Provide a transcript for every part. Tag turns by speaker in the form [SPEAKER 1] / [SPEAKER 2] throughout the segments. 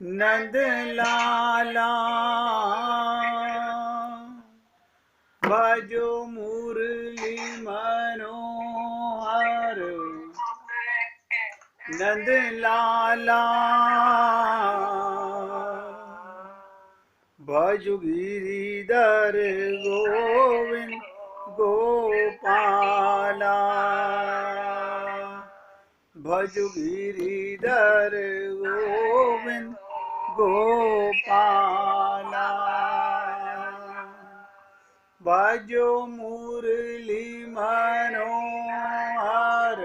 [SPEAKER 1] नंद लाला भजो मुरली मनोहर। नंद लाला भजो गिरिधर गोविंद गोपाला। भजो गिरिधर गोविंद गोपाला। भजो मुरली मनोहर।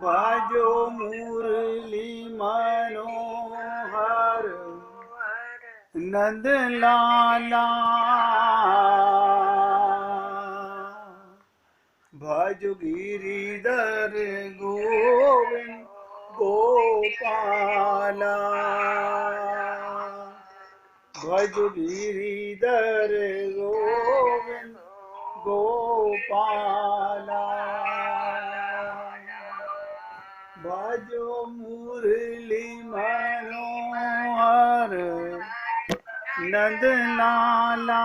[SPEAKER 1] भजो मुरली मनोहर। नंद लाला भजो गिरिधर गोविंद गोपाला। भजो गिरिधर गोविंद गोपाला। भजो मुरली मनोहर। नंद लाला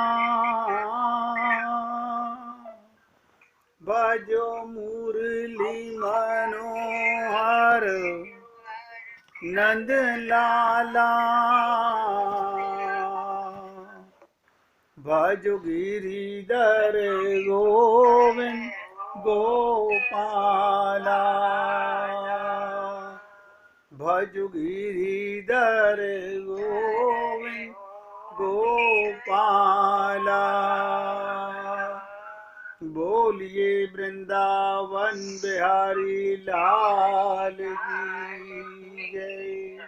[SPEAKER 1] भजो मुरली मनोहर। नंद लाला भजो गिरिधर गोविंद गोपाला। भजो गिरिधर गोविंद गोपाला। बोलिए वृंदावन बिहारी लाल की जय।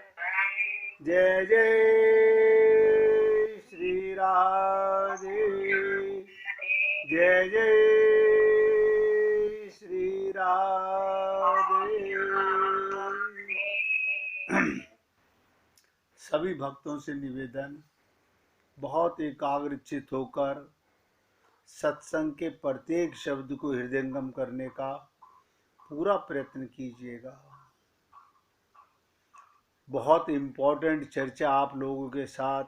[SPEAKER 1] जय जय श्री राधे। जय जय श्री राधे। सभी भक्तों से निवेदन, बहुत एकाग्रचित होकर सत्संग के प्रत्येक शब्द को हृदयंगम करने का पूरा प्रयत्न कीजिएगा। बहुत इम्पोर्टेंट चर्चा आप लोगों के साथ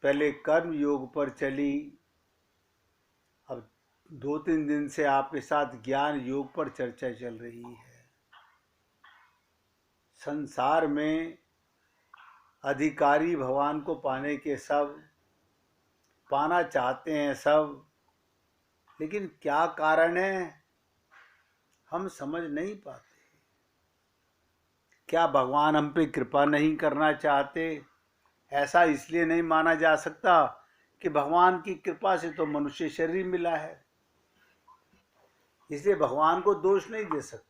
[SPEAKER 1] पहले कर्म योग पर चली, अब 2-3 दिन से आपके साथ ज्ञान योग पर चर्चा चल रही है। संसार में अधिकारी भगवान को पाने के सब पाना चाहते हैं सब, लेकिन क्या कारण है हम समझ नहीं पाते। क्या भगवान हम पे कृपा नहीं करना चाहते? ऐसा इसलिए नहीं माना जा सकता कि भगवान की कृपा से तो मनुष्य शरीर मिला है, इसलिए भगवान को दोष नहीं दे सकते।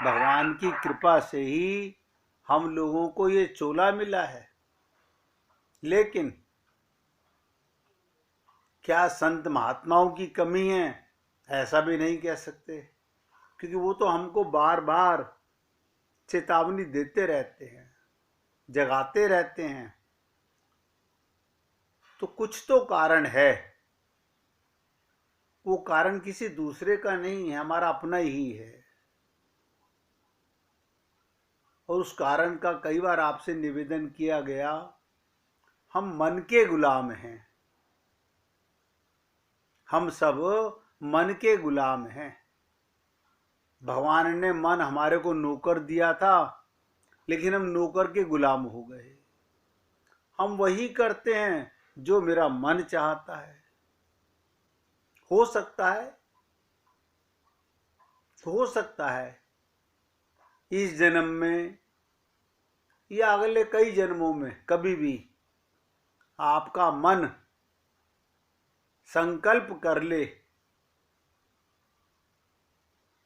[SPEAKER 1] भगवान की कृपा से ही हम लोगों को ये चोला मिला है। लेकिन क्या संत महात्माओं की कमी है? ऐसा भी नहीं कह सकते, क्योंकि वो तो हमको बार बार चेतावनी देते रहते हैं, जगाते रहते हैं। तो कुछ तो कारण है, वो कारण किसी दूसरे का नहीं है, हमारा अपना ही है। और उस कारण का कई बार आपसे निवेदन किया गया, हम मन के गुलाम हैं। हम सब मन के गुलाम हैं। भगवान ने मन हमारे को नौकर दिया था, लेकिन हम नौकर के गुलाम हो गए। हम वही करते हैं जो मेरा मन चाहता है। हो सकता है इस जन्म में या अगले कई जन्मों में कभी भी आपका मन संकल्प कर ले,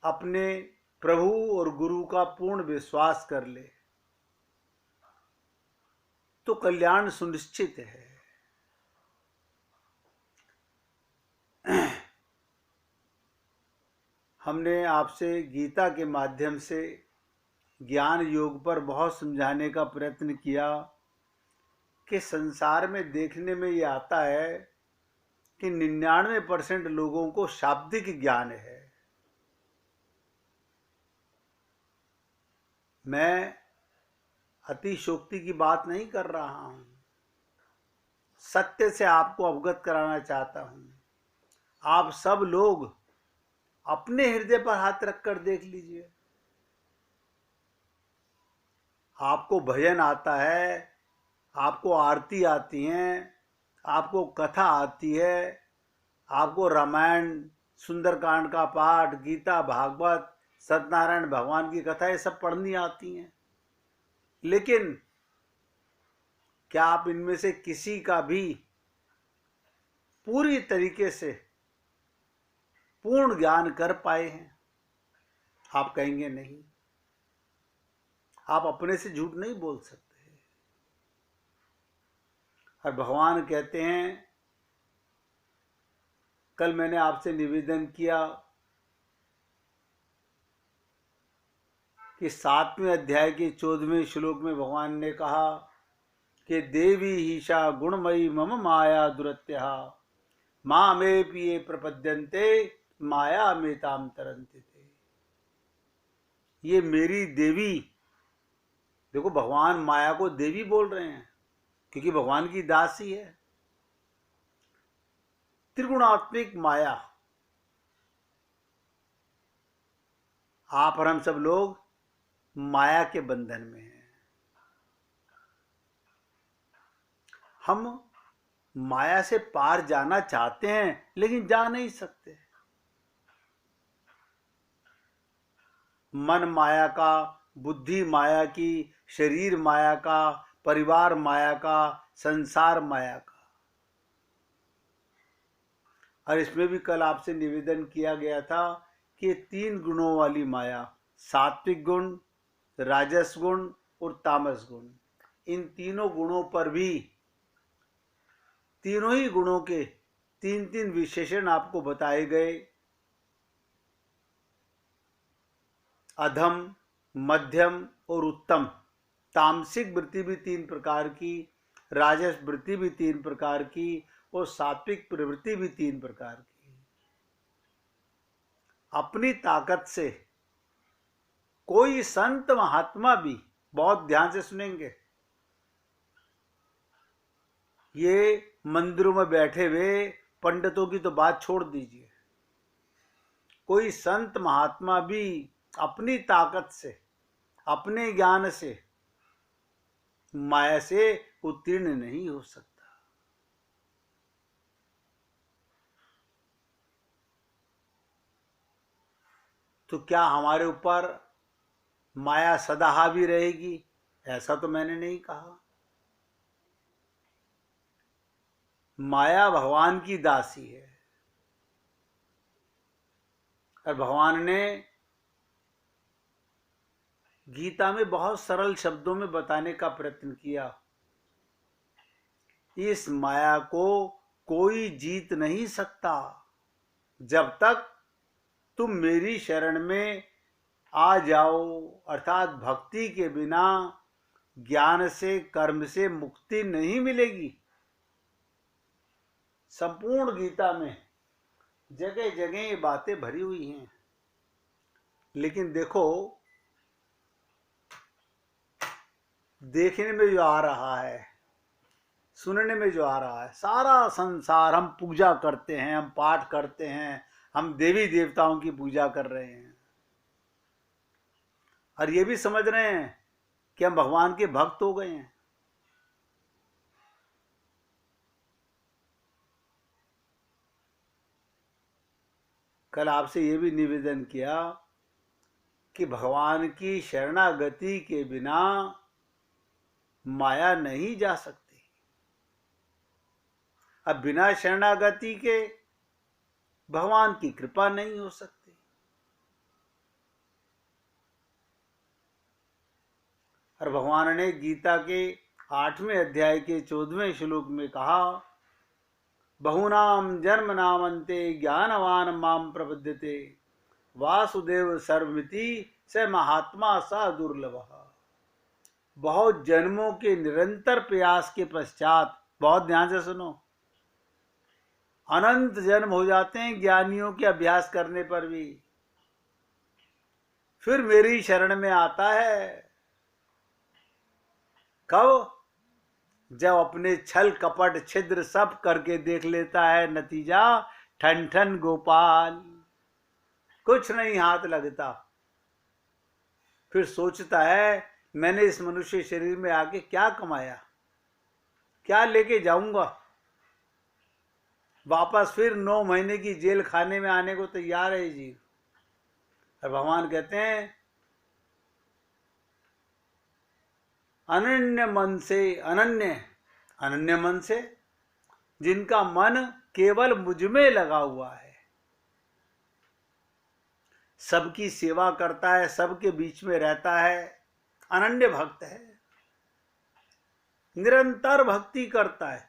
[SPEAKER 1] अपने प्रभु और गुरु का पूर्ण विश्वास कर ले, तो कल्याण सुनिश्चित है। हमने आपसे गीता के माध्यम से ज्ञान योग पर बहुत समझाने का प्रयत्न किया कि संसार में देखने में ये आता है कि 99% लोगों को शाब्दिक ज्ञान है। मैं अतिशोक्ति की बात नहीं कर रहा हूं, सत्य से आपको अवगत कराना चाहता हूं। आप सब लोग अपने हृदय पर हाथ रखकर देख लीजिए। आपको भजन आता है, आपको आरती आती हैं, आपको कथा आती है, आपको रामायण सुंदरकांड का पाठ, गीता भागवत, सत्यनारायण भगवान की कथा, ये सब पढ़नी आती हैं, लेकिन क्या आप इनमें से किसी का भी पूरी तरीके से पूर्ण ज्ञान कर पाए हैं? आप कहेंगे नहीं। आप अपने से झूठ नहीं बोल सकते। और भगवान कहते हैं, कल मैंने आपसे निवेदन किया कि 7वें अध्याय के 14वें श्लोक में भगवान ने कहा कि देवी हीशा गुणमयी मम माया दुरत्या माँ में पिए प्रपद्यन्ते माया में ताम तरंते थे। ये मेरी देवी, देखो भगवान माया को देवी बोल रहे हैं क्योंकि भगवान की दासी है। त्रिगुणात्मिक माया, आप और हम सब लोग माया के बंधन में हैं। हम माया से पार जाना चाहते हैं लेकिन जा नहीं सकते। मन माया का, बुद्धि माया की, शरीर माया का, परिवार माया का, संसार माया का। और इसमें भी कल आपसे निवेदन किया गया था कि 3 गुणों वाली माया, सात्विक गुण, राजस गुण और तामस गुण, इन तीनों गुणों पर भी तीनों ही गुणों के 3-3 विशेषण आपको बताए गए। अधम, मध्यम और उत्तम। तामसिक वृत्ति भी 3 प्रकार की, राजस वृत्ति भी 3 प्रकार की और सात्विक प्रवृत्ति भी 3 प्रकार की। अपनी ताकत से कोई संत महात्मा भी, बहुत ध्यान से सुनेंगे, ये मंदिरों में बैठे हुए पंडितों की तो बात छोड़ दीजिए, कोई संत महात्मा भी अपनी ताकत से, अपने ज्ञान से माया से उत्तीर्ण नहीं हो सकता। तो क्या हमारे ऊपर माया सदा हावी रहेगी? ऐसा तो मैंने नहीं कहा। माया भगवान की दासी है और भगवान ने गीता में बहुत सरल शब्दों में बताने का प्रयत्न किया। इस माया को कोई जीत नहीं सकता जब तक तुम मेरी शरण में आ जाओ, अर्थात भक्ति के बिना, ज्ञान से, कर्म से मुक्ति नहीं मिलेगी। संपूर्ण गीता में जगह जगह ये बातें भरी हुई हैं, लेकिन देखो देखने में जो आ रहा है, सुनने में जो आ रहा है, सारा संसार, हम पूजा करते हैं, हम पाठ करते हैं, हम देवी देवताओं की पूजा कर रहे हैं और ये भी समझ रहे हैं कि हम भगवान के भक्त हो गए हैं। कल आपसे ये भी निवेदन किया कि भगवान की शरणागति के बिना माया नहीं जा सकती। अब बिना शरणागति के भगवान की कृपा नहीं हो सकती। और भगवान ने गीता के 8वें अध्याय के 14वें श्लोक में कहा, बहुनाम जन्म नामन्ते ज्ञानवान माम प्रपद्यते वासुदेव सर्वमिति स महात्मा सा दुर्लभ। बहुत जन्मों के निरंतर प्रयास के पश्चात, बहुत ध्यान से सुनो, अनंत जन्म हो जाते हैं ज्ञानियों के अभ्यास करने पर भी, फिर मेरी शरण में आता है कब? जब अपने छल कपट छिद्र सब करके देख लेता है, नतीजा ठन ठन गोपाल, कुछ नहीं हाथ लगता। फिर सोचता है मैंने इस मनुष्य शरीर में आके क्या कमाया, क्या लेके जाऊंगा। वापस फिर 9 महीने की जेल खाने में आने को तैयार है जी। और भगवान कहते हैं अनन्य मन से, अनन्य मन से, जिनका मन केवल मुझ में लगा हुआ है, सबकी सेवा करता है, सबके बीच में रहता है, अनन्य भक्त है, निरंतर भक्ति करता है।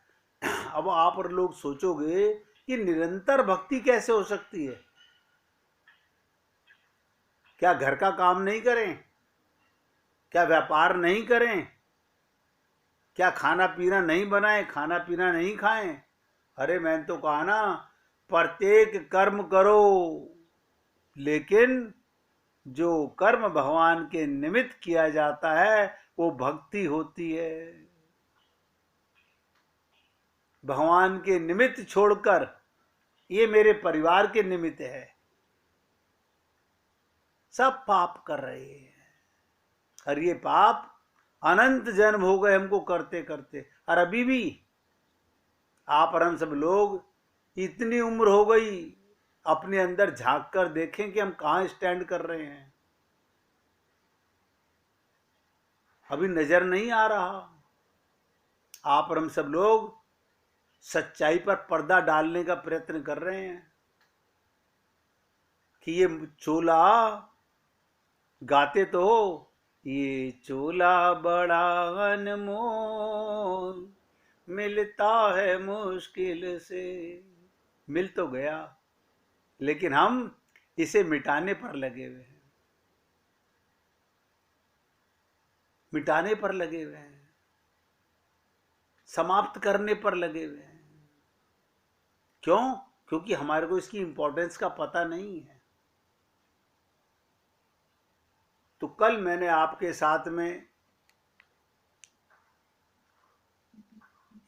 [SPEAKER 1] अब आप और लोग सोचोगे कि निरंतर भक्ति कैसे हो सकती है? क्या घर का काम नहीं करें? क्या व्यापार नहीं करें? क्या खाना पीना नहीं बनाएं, खाना पीना नहीं खाएं? अरे मैंने तो कहा ना, प्रत्येक कर्म करो, लेकिन जो कर्म भगवान के निमित्त किया जाता है वो भक्ति होती है। भगवान के निमित्त छोड़कर ये मेरे परिवार के निमित्त है, सब पाप कर रहे हैं। और ये पाप अनंत जन्म हो गए हमको करते करते, और अभी भी आप और हम सब लोग, इतनी उम्र हो गई, अपने अंदर झांक कर देखें कि हम कहाँ स्टैंड कर रहे हैं। अभी नजर नहीं आ रहा। आप और हम सब लोग सच्चाई पर पर्दा डालने का प्रयत्न कर रहे हैं कि ये चोला, गाते तो हो, ये चोला बड़ा अनमोल, मिलता है मुश्किल से। मिल तो गया, लेकिन हम इसे मिटाने पर लगे हुए हैं, मिटाने पर लगे हुए हैं, समाप्त करने पर लगे हुए हैं। क्यों? क्योंकि हमारे को इसकी इंपॉर्टेंस का पता नहीं है। तो कल मैंने आपके साथ में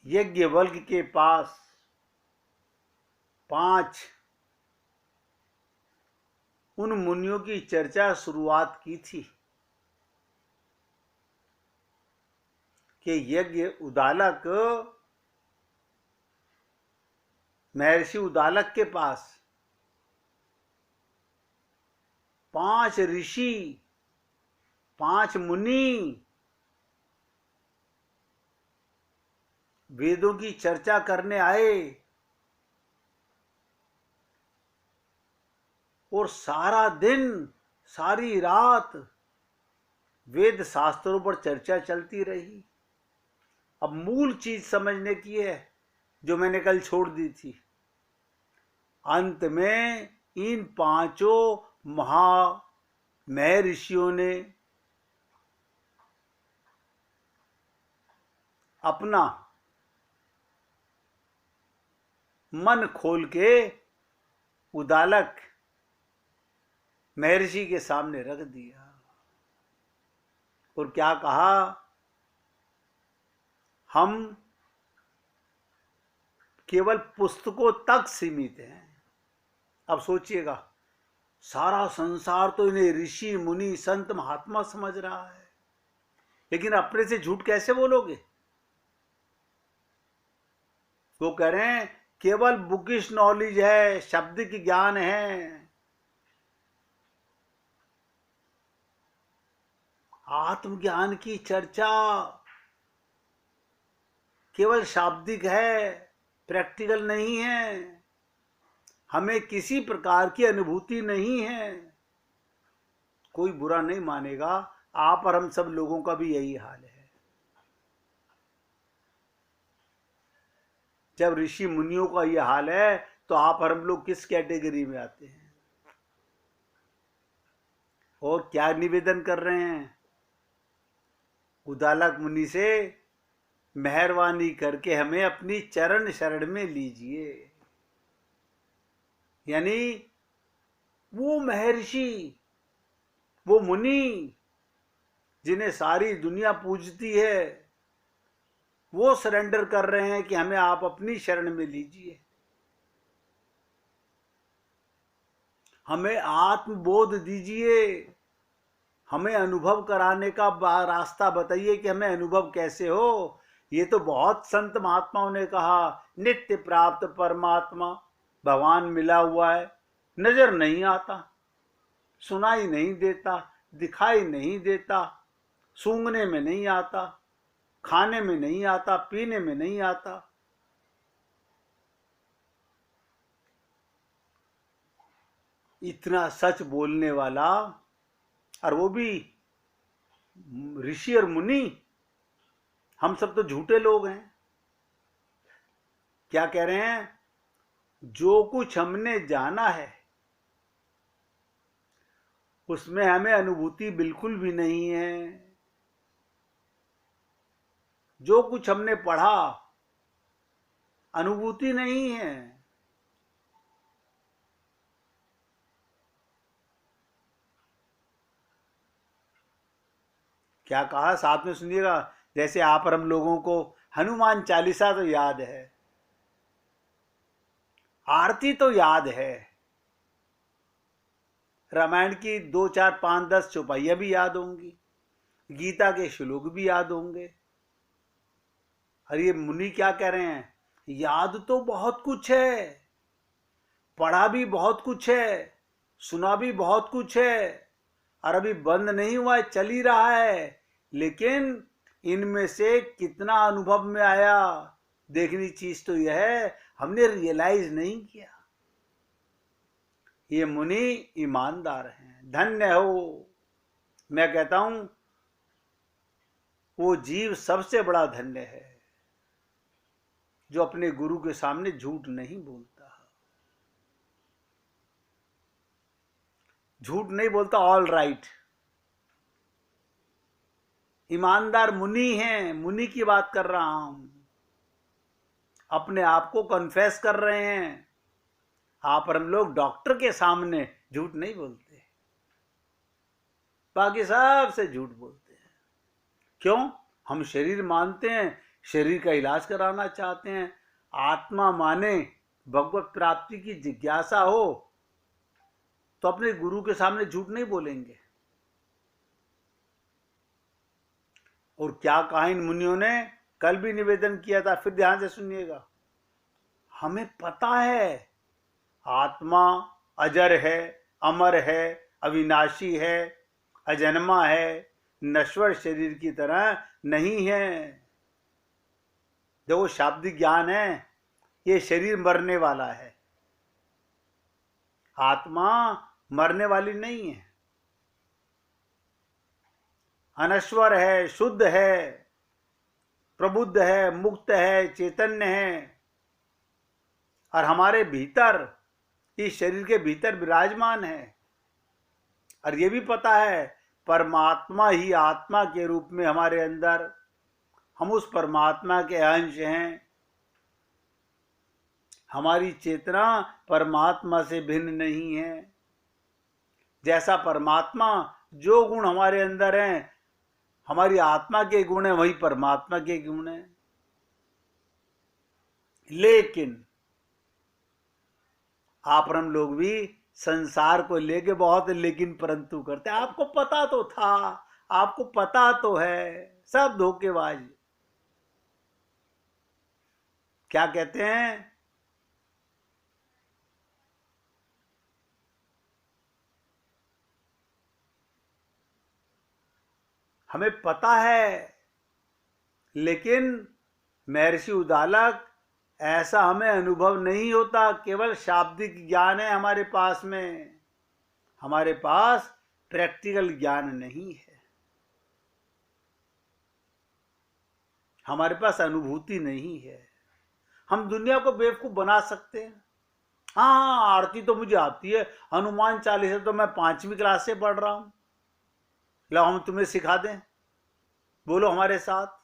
[SPEAKER 1] यज्ञवल्क्य के पास 5 उन मुनियों की चर्चा शुरुआत की थी कि यज्ञ उदालक, महर्षि उदालक के पास 5 ऋषि, 5 मुनि वेदों की चर्चा करने आए, और सारा दिन सारी रात वेद शास्त्रों पर चर्चा चलती रही। अब मूल चीज समझने की है जो मैंने कल छोड़ दी थी। अंत में इन 5 महर्षियों ने अपना मन खोल के उदालक महर्षि के सामने रख दिया, और क्या कहा? हम केवल पुस्तकों तक सीमित हैं। अब सोचिएगा, सारा संसार तो इन्हें ऋषि मुनि संत महात्मा समझ रहा है, लेकिन अपने से झूठ कैसे बोलोगे? वो कह रहे हैं केवल बुकिश नॉलेज है, शब्दिक ज्ञान है, आत्मज्ञान की चर्चा केवल शाब्दिक है, प्रैक्टिकल नहीं है, हमें किसी प्रकार की अनुभूति नहीं है। कोई बुरा नहीं मानेगा, आप और हम सब लोगों का भी यही हाल है। जब ऋषि मुनियों का यह हाल है तो आप और हम लोग किस कैटेगरी में आते हैं? और क्या निवेदन कर रहे हैं? उदालक मुनि से मेहरबानी करके हमें अपनी चरण शरण में लीजिए। यानी वो महर्षि, वो मुनि जिन्हें सारी दुनिया पूजती है, वो सरेंडर कर रहे हैं कि हमें आप अपनी शरण में लीजिए, हमें आत्मबोध दीजिए, हमें अनुभव कराने का रास्ता बताइए कि हमें अनुभव कैसे हो। ये तो बहुत संत महात्माओं ने कहा, नित्य प्राप्त परमात्मा, भगवान मिला हुआ है, नजर नहीं आता, सुनाई नहीं देता, दिखाई नहीं देता, सूंघने में नहीं आता, खाने में नहीं आता, पीने में नहीं आता। इतना सच बोलने वाला, और वो भी ऋषि और मुनि, हम सब तो झूठे लोग हैं। क्या कह रहे हैं? जो कुछ हमने जाना है उसमें हमें अनुभूति बिल्कुल भी नहीं है। जो कुछ हमने पढ़ा, अनुभूति नहीं है। क्या कहा साथ में सुनिएगा। जैसे आप और हम लोगों को हनुमान चालीसा तो याद है, आरती तो याद है, रामायण की 2, 4, 5, 10 चौपाइयां भी याद होंगी, गीता के श्लोक भी याद होंगे। और ये मुनि क्या कह रहे हैं? याद तो बहुत कुछ है, पढ़ा भी बहुत कुछ है, सुना भी बहुत कुछ है, और अभी बंद नहीं हुआ है, चल ही रहा है। लेकिन इनमें से कितना अनुभव में आया, देखने चीज तो यह है, हमने रियलाइज नहीं किया। ये मुनि ईमानदार हैं, धन्य हो। मैं कहता हूं वो जीव सबसे बड़ा धन्य है जो अपने गुरु के सामने झूठ नहीं बोलता। झूठ नहीं बोलता, ऑल राइट। ईमानदार मुनि हैं, मुनि की बात कर रहा हूं। अपने आप को कन्फेस कर रहे हैं। आप और हम लोग डॉक्टर के सामने झूठ नहीं बोलते, बाकी सबसे झूठ बोलते हैं। क्यों? हम शरीर मानते हैं, शरीर का इलाज कराना चाहते हैं। आत्मा माने, भगवत प्राप्ति की जिज्ञासा हो तो अपने गुरु के सामने झूठ नहीं बोलेंगे। और क्या कहा इन मुनियों ने? कल भी निवेदन किया था, फिर ध्यान से सुनिएगा। हमें पता है आत्मा अजर है, अमर है, अविनाशी है, अजन्मा है, नश्वर शरीर की तरह नहीं है। देखो शाब्दिक ज्ञान है, ये शरीर मरने वाला है, आत्मा मरने वाली नहीं है, अनश्वर है, शुद्ध है, प्रबुद्ध है, मुक्त है, चैतन्य है, और हमारे भीतर, इस शरीर के भीतर विराजमान है। और ये भी पता है परमात्मा ही आत्मा के रूप में हमारे अंदर, हम उस परमात्मा के अंश हैं। हमारी चेतना परमात्मा से भिन्न नहीं है। जैसा परमात्मा, जो गुण हमारे अंदर हैं, हमारी आत्मा के गुण हैं, वही परमात्मा के गुण हैं। लेकिन आप और हम लोग भी संसार को लेके बहुत लेकिन परंतु करते हैं। आपको पता तो था, आपको पता तो है, सब धोखेबाज। क्या कहते हैं? हमें पता है, लेकिन महर्षि उद्दालक, ऐसा हमें अनुभव नहीं होता। केवल शाब्दिक ज्ञान है हमारे पास में, हमारे पास प्रैक्टिकल ज्ञान नहीं है, हमारे पास अनुभूति नहीं है। हम दुनिया को बेवकूफ बना सकते हैं। हाँ, आरती तो मुझे आती है, हनुमान चालीसा तो मैं 5वीं क्लास से पढ़ रहा हूं। लो हम तुम्हें सिखा दें, बोलो हमारे साथ।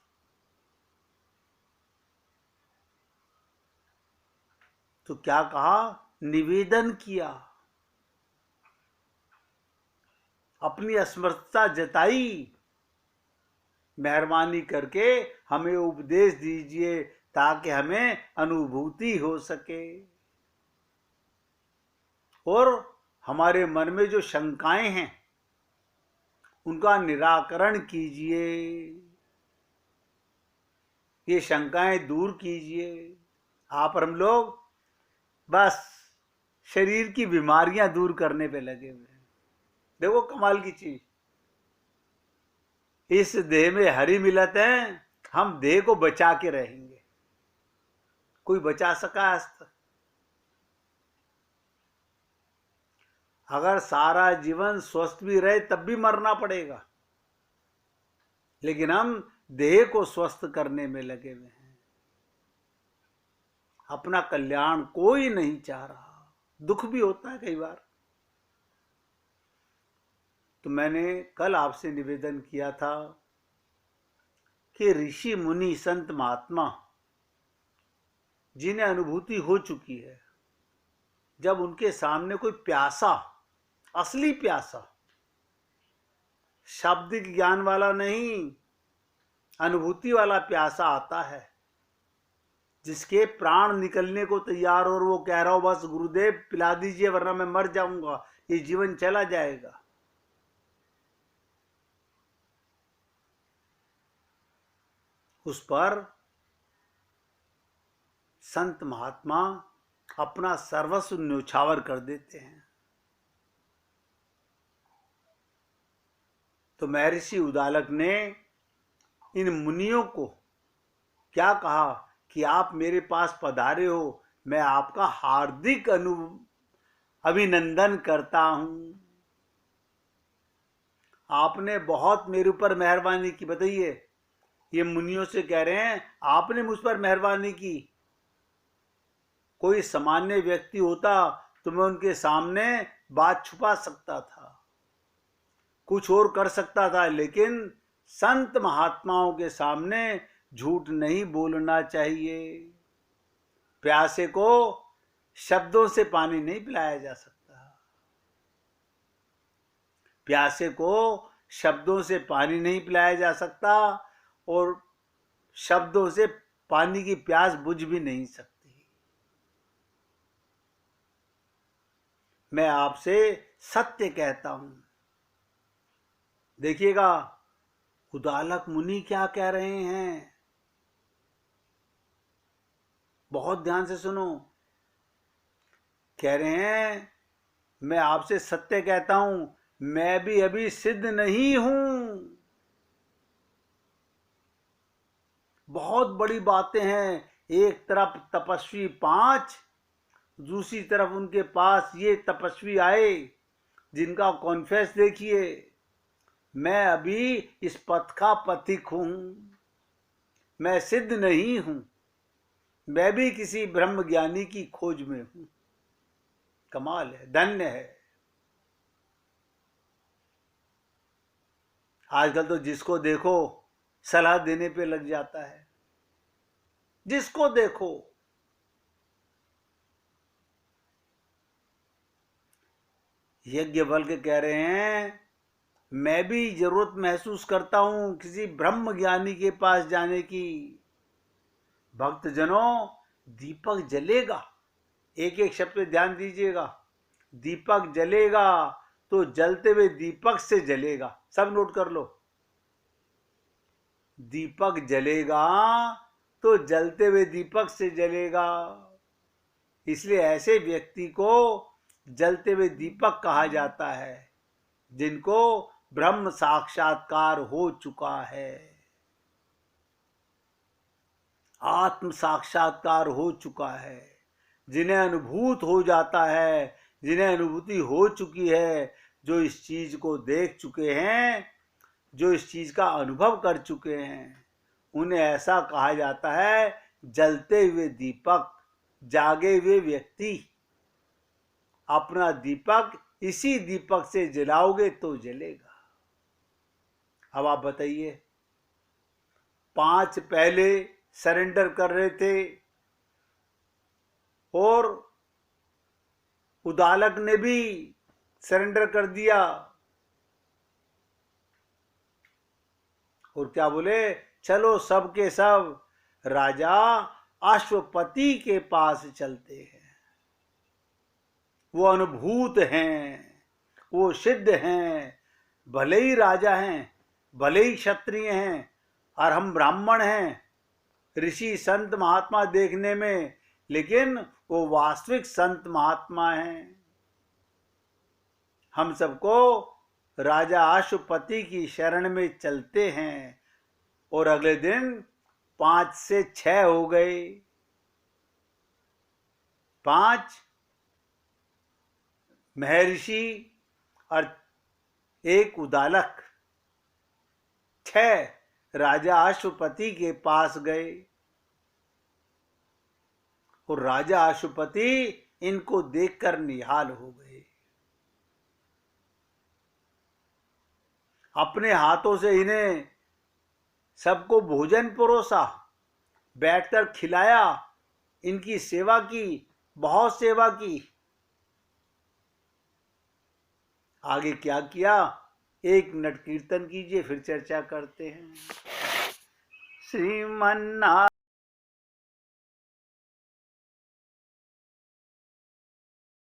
[SPEAKER 1] तो क्या कहा? निवेदन किया, अपनी असमर्थता जताई, मेहरबानी करके हमें उपदेश दीजिए ताकि हमें अनुभूति हो सके और हमारे मन में जो शंकाएं हैं उनका निराकरण कीजिए, ये शंकाएं दूर कीजिए। आप और हम लोग बस शरीर की बीमारियां दूर करने पे लगे हुए हैं। देखो कमाल की चीज, इस देह में हरी मिलत है, हम देह को बचा के रहेंगे। कोई बचा सका आज तक? अगर सारा जीवन स्वस्थ भी रहे तब भी मरना पड़ेगा, लेकिन हम देह को स्वस्थ करने में लगे हुए हैं। अपना कल्याण कोई नहीं चाह रहा, दुख भी होता है कई बार। तो मैंने कल आपसे निवेदन किया था कि ऋषि मुनि संत महात्मा जिन्हें अनुभूति हो चुकी है, जब उनके सामने कोई प्यासा, असली प्यासा, शाब्दिक ज्ञान वाला नहीं, अनुभूति वाला प्यासा आता है, जिसके प्राण निकलने को तैयार और वो कह रहा हो बस गुरुदेव पिला दीजिए वरना मैं मर जाऊंगा, ये जीवन चला जाएगा, उस पर संत महात्मा अपना सर्वस्व न्योछावर कर देते हैं। तो महर्षि उद्दालक ने इन मुनियों को क्या कहा कि आप मेरे पास पधारे हो, मैं आपका हार्दिक अभिनंदन करता हूं। आपने बहुत मेरे ऊपर मेहरबानी की। बताइए, ये मुनियों से कह रहे हैं आपने मुझ पर मेहरबानी की। कोई सामान्य व्यक्ति होता तो मैं उनके सामने बात छुपा सकता था, कुछ और कर सकता था, लेकिन संत महात्माओं के सामने झूठ नहीं बोलना चाहिए। प्यासे को शब्दों से पानी नहीं पिलाया जा सकता, प्यासे को शब्दों से पानी नहीं पिलाया जा सकता और शब्दों से पानी की प्यास बुझ भी नहीं सकती। मैं आपसे सत्य कहता हूं। देखिएगा उद्दालक मुनि क्या कह रहे हैं, बहुत ध्यान से सुनो। कह रहे हैं मैं आपसे सत्य कहता हूं, मैं भी अभी सिद्ध नहीं हूं। बहुत बड़ी बातें हैं। एक तरफ तपस्वी 5, दूसरी तरफ उनके पास ये तपस्वी आए जिनका कॉन्फेस देखिए, मैं अभी इस पथ का पथिक हूं, मैं सिद्ध नहीं हूं, मैं भी किसी ब्रह्म ज्ञानी की खोज में हूं। कमाल है, धन्य है। आजकल तो जिसको देखो सलाह देने पे लग जाता है, जिसको देखो। यज्ञवल्क्य कह रहे हैं मैं भी जरूरत महसूस करता हूं किसी ब्रह्म ज्ञानी के पास जाने की। भक्तजनों, दीपक जलेगा, एक एक शब्द पे ध्यान दीजिएगा। दीपक जलेगा तो जलते हुए दीपक से जलेगा। सब नोट कर लो, दीपक जलेगा तो जलते हुए दीपक से जलेगा। इसलिए ऐसे व्यक्ति को जलते हुए दीपक कहा जाता है जिनको ब्रह्म साक्षात्कार हो चुका है, आत्म साक्षात्कार हो चुका है, जिन्हें अनुभूत हो जाता है, जिन्हें अनुभूति हो चुकी है, जो इस चीज को देख चुके हैं, जो इस चीज का अनुभव कर चुके हैं, उन्हें ऐसा कहा जाता है जलते हुए दीपक। जागे हुए व्यक्ति अपना दीपक इसी दीपक से जलाओगे तो जलेगा। अब आप बताइए, 5 पहले सरेंडर कर रहे थे और उद्दालक ने भी सरेंडर कर दिया, और क्या बोले, चलो सब के सब राजा अश्वपति के पास चलते हैं। वो अनुभूत हैं, वो सिद्ध हैं, भले ही राजा हैं, भले ही क्षत्रिय हैं, और हम ब्राह्मण हैं, ऋषि संत महात्मा देखने में, लेकिन वो वास्तविक संत महात्मा हैं। हम सबको राजा अश्वपति की शरण में चलते हैं। और अगले दिन 5 से 6 हो गए। 5 महर्षि और 1 उदालक, 6 राजा अश्वपति के पास गए। और राजा अश्वपति इनको देखकर निहाल हो गए। अपने हाथों से इन्हें सबको भोजन परोसा, बैठकर खिलाया, इनकी सेवा की, बहुत सेवा की। आगे क्या किया, 1 मिनट कीर्तन कीजिए, फिर चर्चा करते हैं। श्रीमन्नारायण।